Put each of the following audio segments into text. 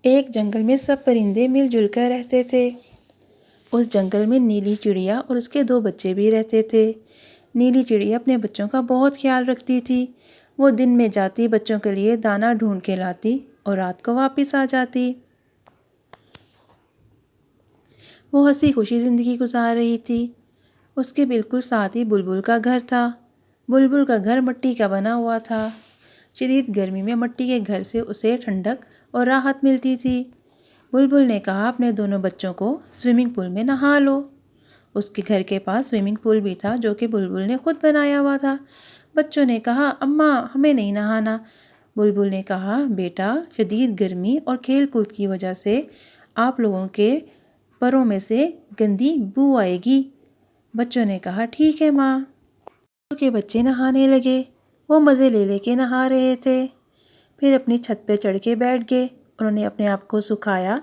ایک جنگل میں سب پرندے مل جل کر رہتے تھے۔ اس جنگل میں نیلی چڑیا اور اس کے 2 بچے بھی رہتے تھے۔ نیلی چڑیا اپنے بچوں کا بہت خیال رکھتی تھی۔ وہ دن میں جاتی بچوں کے لیے دانہ ڈھونڈ کے لاتی اور رات کو واپس آ جاتی۔ وہ ہنسی خوشی زندگی گزار رہی تھی۔ اس کے بالکل ساتھ ہی بلبل کا گھر تھا۔ بلبل کا گھر مٹی کا بنا ہوا تھا۔ شدید گرمی میں مٹی کے گھر سے اسے ٹھنڈک اور راحت ملتی تھی۔ بلبل نے کہا اپنے دونوں بچوں کو سوئمنگ پول میں نہا لو۔ اس کے گھر کے پاس سوئمنگ پول بھی تھا جو کہ بلبل نے خود بنایا ہوا تھا۔ بچوں نے کہا اماں ہمیں نہیں نہانا۔ بلبل نے کہا بیٹا شدید گرمی اور کھیل کود کی وجہ سے آپ لوگوں کے پروں میں سے گندی بو آئے گی۔ بچوں نے کہا ٹھیک ہے ماں۔ بلبل کے بچے نہانے لگے۔ وہ مزے لے کے نہا رہے تھے۔ پھر اپنی چھت پہ چڑھ کے بیٹھ گئے۔ انہوں نے اپنے آپ کو سکھایا۔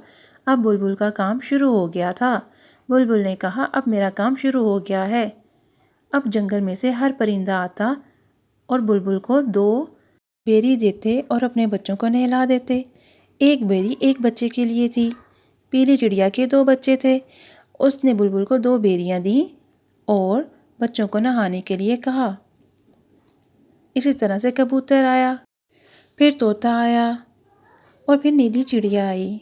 اب بلبل کا کام شروع ہو گیا تھا۔ بلبل نے کہا اب میرا کام شروع ہو گیا ہے۔ اب جنگل میں سے ہر پرندہ آتا اور بلبل کو 2 بیری دیتے اور اپنے بچوں کو نہلا دیتے۔ ایک بیری ایک بچے کے لیے تھی۔ پیلی چڑیا کے 2 بچے تھے۔ اس نے بلبل کو 2 بیریاں دیں اور بچوں کو نہانے کے لیے کہا۔ اسی طرح سے کبوتر آیا، پھر طوطا آیا اور پھر نیلی چڑیا آئی۔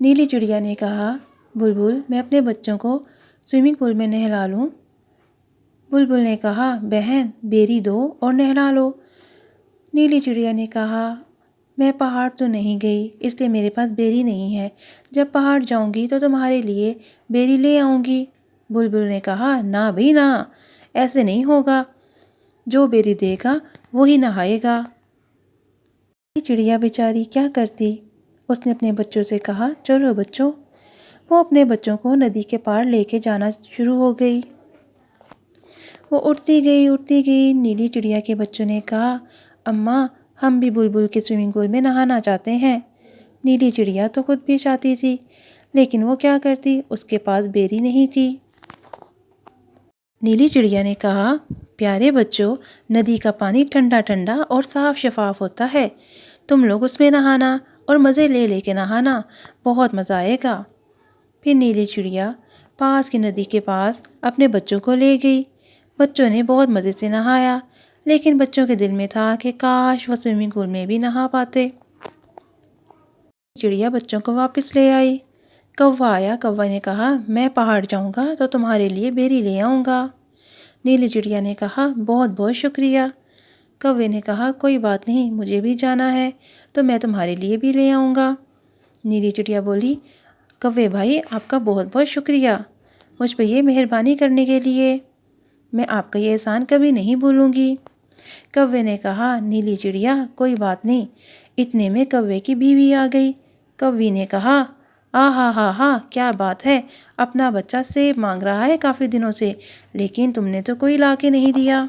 نیلی چڑیا نے کہا بلبل میں اپنے بچوں کو سوئمنگ پول میں نہلا لوں؟ بلبل نے کہا بہن بیری دو اور نہلا لو۔ نیلی چڑیا نے کہا میں پہاڑ تو نہیں گئی اس لیے میرے پاس بیری نہیں ہے، جب پہاڑ جاؤں گی تو تمہارے لیے بیری لے آؤں گی۔ بلبل نے کہا نہ بھئی نہ، ایسے نہیں ہوگا، جو بیری دے گا وہی نہائے گا۔ نیلی چڑیا بیچاری کیا کرتی؟ اس نے اپنے بچوں سے کہا چلو بچوں۔ وہ اپنے بچوں کو ندی کے پار لے کے جانا شروع ہو گئی۔ وہ اٹھتی گئی۔ نیلی چڑیا کے بچوں نے کہا اماں ہم بھی بلبل کے سوئمنگ پول میں نہانا چاہتے ہیں۔ نیلی چڑیا تو خود بھی چاہتی تھی لیکن وہ کیا کرتی، اس کے پاس بیری نہیں تھی۔ نیلی چڑیا نے کہا پیارے بچوں ندی کا پانی ٹھنڈا ٹھنڈا اور صاف شفاف ہوتا ہے، تم لوگ اس میں نہانا اور مزے لے کے نہانا، بہت مزہ آئے گا۔ پھر نیلی چڑیا پاس کی ندی کے پاس اپنے بچوں کو لے گئی۔ بچوں نے بہت مزے سے نہایا لیکن بچوں کے دل میں تھا کہ کاش وہ سوئمنگ پول میں بھی نہا پاتے۔ چڑیا بچوں کو واپس لے آئی۔ کوا آیا، کوا نے کہا میں پہاڑ جاؤں گا تو تمہارے لیے بیری لے آؤں گا۔ نیلی چڑیا نے کہا بہت بہت شکریہ۔ کوے نے کہا کوئی بات نہیں، مجھے بھی جانا ہے تو میں تمہارے لیے بھی لے آؤں گا۔ نیلی چڑیا بولی کوے بھائی آپ کا بہت بہت شکریہ مجھ پہ یہ مہربانی کرنے کے لیے، میں آپ کا یہ احسان کبھی نہیں بھولوں گی۔ کوے نے کہا نیلی چڑیا کوئی بات نہیں۔ اتنے میں کوے کی بیوی آ گئی۔ کوی نے کہا ہاں کیا بات ہے، اپنا بچہ سیب مانگ رہا ہے کافی دنوں سے لیکن تم نے تو کوئی لا کے نہیں دیا۔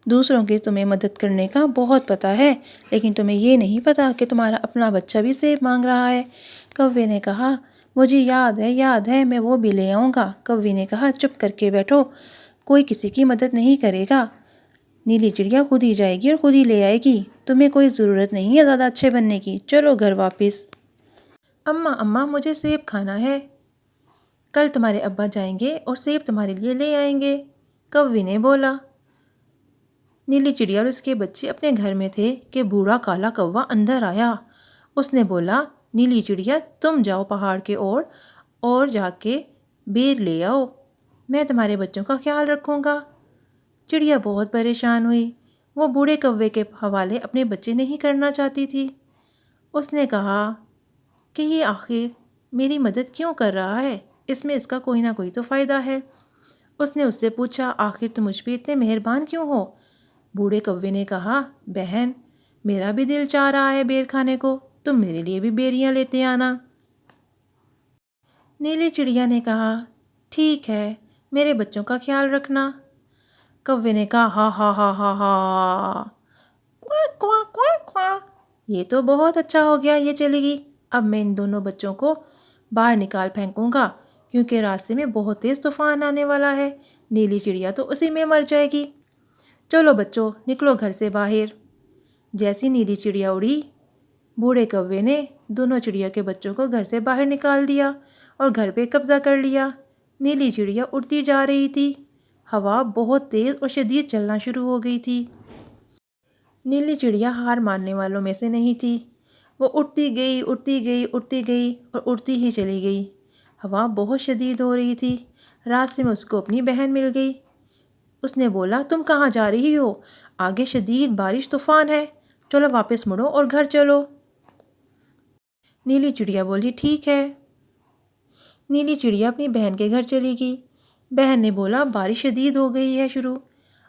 دوسروں کی تمہیں مدد کرنے کا بہت پتہ ہے لیکن تمہیں یہ نہیں پتا کہ تمہارا اپنا بچہ بھی سیب مانگ رہا ہے۔ کوے نے کہا مجھے یاد ہے میں وہ بھی لے آؤں گا۔ کوے نے کہا چپ کر کے بیٹھو، کوئی کسی کی مدد نہیں کرے گا، نیلی چڑیا خود ہی جائے گی اور خود ہی لے آئے گی، تمہیں کوئی ضرورت نہیں ہے زیادہ اچھے بننے کی، چلو گھر واپس۔ اماں مجھے سیب کھانا ہے، کل تمہارے ابا جائیں گے اور سیب تمہارے لیے لے آئیں گے، کوے نے بولا۔ نیلی چڑیا اور اس کے بچے اپنے گھر میں تھے کہ بوڑھا کالا کوا اندر آیا۔ اس نے بولا نیلی چڑیا تم جاؤ پہاڑ کے اور جا کے بیر لے آؤ، میں تمہارے بچوں کا خیال رکھوں گا۔ چڑیا بہت پریشان ہوئی، وہ بوڑھے کوے کے حوالے اپنے بچے نہیں کرنا چاہتی تھی۔ اس نے کہا کہ یہ آخر میری مدد کیوں کر رہا ہے، اس میں اس کا کوئی نہ کوئی تو فائدہ ہے۔ اس نے اس سے پوچھا آخر تم مجھ پہ اتنے مہربان کیوں ہو؟ بوڑھے کوے نے کہا بہن میرا بھی دل چاہ رہا ہے بیر کھانے کو، تم میرے لیے بھی بیریاں لیتے آنا۔ نیلی چڑیا نے کہا ٹھیک ہے، میرے بچوں کا خیال رکھنا۔ کوے نے کہا ہا یہ تو بہت اچھا ہو گیا، یہ چلے گی، اب میں ان دونوں بچوں کو باہر نکال پھینکوں گا کیونکہ راستے میں بہت تیز طوفان آنے والا ہے، نیلی چڑیا تو اسی میں مر جائے گی۔ چلو بچوں نکلو گھر سے باہر۔ جیسی نیلی چڑیا اڑی بوڑھے کوے نے دونوں چڑیا کے بچوں کو گھر سے باہر نکال دیا اور گھر پہ قبضہ کر لیا۔ نیلی چڑیا اڑتی جا رہی تھی۔ ہوا بہت تیز اور شدید چلنا شروع ہو گئی تھی۔ نیلی چڑیا ہار ماننے والوں میں سے نہیں تھی۔ وہ اڑتی گئی، اڑتی گئی، اڑتی گئی اور اڑتی ہی چلی گئی۔ ہوا بہت شدید ہو رہی تھی۔ راستے میں اس کو اپنی بہن مل گئی۔ اس نے بولا، تم کہاں جا رہی ہو؟ آگے شدید بارش طوفان ہے، چلو واپس مڑو اور گھر چلو۔ نیلی چڑیا بولی، ٹھیک ہے۔ نیلی چڑیا اپنی بہن کے گھر چلی گئی۔ بہن نے بولا، بارش شدید ہو گئی ہے شروع،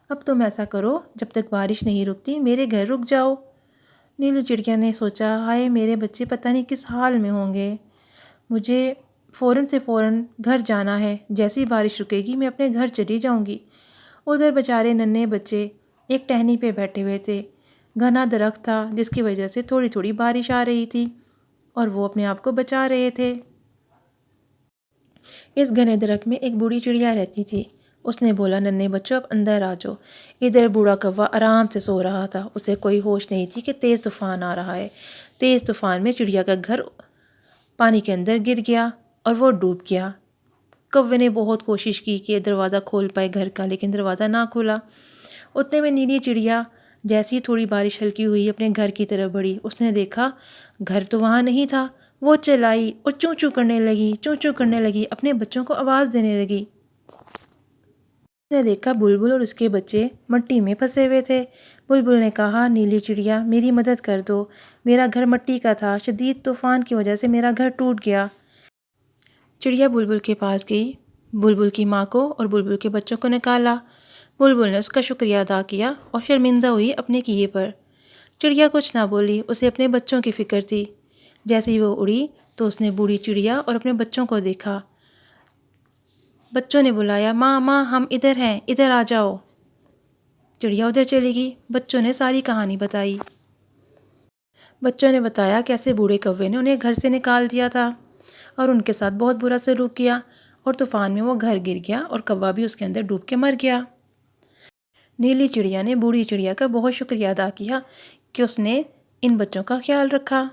اب تم ایسا کرو، جب تک بارش نہیں رکتی میرے گھر رک جاؤ۔ نیلی چڑیا نے سوچا، ہائے میرے بچے پتہ نہیں کس حال میں ہوں گے، مجھے فوراً سے فوراً گھر جانا ہے، جیسی بارش رکے گی میں اپنے گھر چلی جاؤں گی۔ ادھر بیچارے ننھے بچے ایک ٹہنی پہ بیٹھے ہوئے تھے۔ گھنا درخت تھا جس کی وجہ سے تھوڑی تھوڑی بارش آ رہی تھی اور وہ اپنے آپ کو بچا رہے تھے۔ اس گھنے درخت میں ایک بوڑھی چڑیا رہتی تھی۔ اس نے بولا، ننھے بچوں اب اندر آ جاؤ۔ ادھر بوڑھا کوا آرام سے سو رہا تھا، اسے کوئی ہوش نہیں تھی کہ تیز طوفان آ رہا ہے۔ تیز طوفان میں چڑیا کا گھر پانی کے اندر گر گیا اور وہ ڈوب گیا۔ کوے نے بہت کوشش کی کہ دروازہ کھول پائے گھر کا، لیکن دروازہ نہ کھولا۔ اتنے میں نیلی چڑیا جیسی تھوڑی بارش ہلکی ہوئی اپنے گھر کی طرف بڑھی، اس نے دیکھا گھر تو وہاں نہیں تھا۔ وہ چلائی اور چوں چوں کرنے لگی، چوں چوں کرنے لگی، اپنے بچوں کو آواز دینے لگی۔ اس نے دیکھا بلبل اور اس کے بچے مٹی میں پھنسے ہوئے تھے۔ بلبل نے کہا، نیلی چڑیا میری مدد کر دو، میرا گھر مٹی کا تھا، شدید طوفان کی وجہ سے میرا گھر ٹوٹ گیا۔ چڑیا بلبل کے پاس گئی، بلبل کی ماں کو اور بلبل کے بچوں کو نکالا۔ بلبل نے اس کا شکریہ ادا کیا اور شرمندہ ہوئی اپنے کیے پر۔ چڑیا کچھ نہ بولی، اسے اپنے بچوں کی فکر تھی۔ جیسے ہی وہ اڑی تو اس نے بوڑھی چڑیا اور اپنے بچوں کو دیکھا۔ بچوں نے بلایا، ماں ماں ہم ادھر ہیں، ادھر آ جاؤ۔ چڑیا ادھر چلی گئی۔ بچوں نے ساری کہانی بتائی۔ بچوں نے بتایا کیسے بوڑھے کوے نے انہیں گھر سے نکال دیا تھا اور ان کے ساتھ بہت برا سلوک کیا، اور طوفان میں وہ گھر گر گیا اور کوا بھی اس کے اندر ڈوب کے مر گیا۔ نیلی چڑیا نے بوڑھی چڑیا کا بہت شکریہ ادا کیا کہ اس نے ان بچوں کا خیال رکھا۔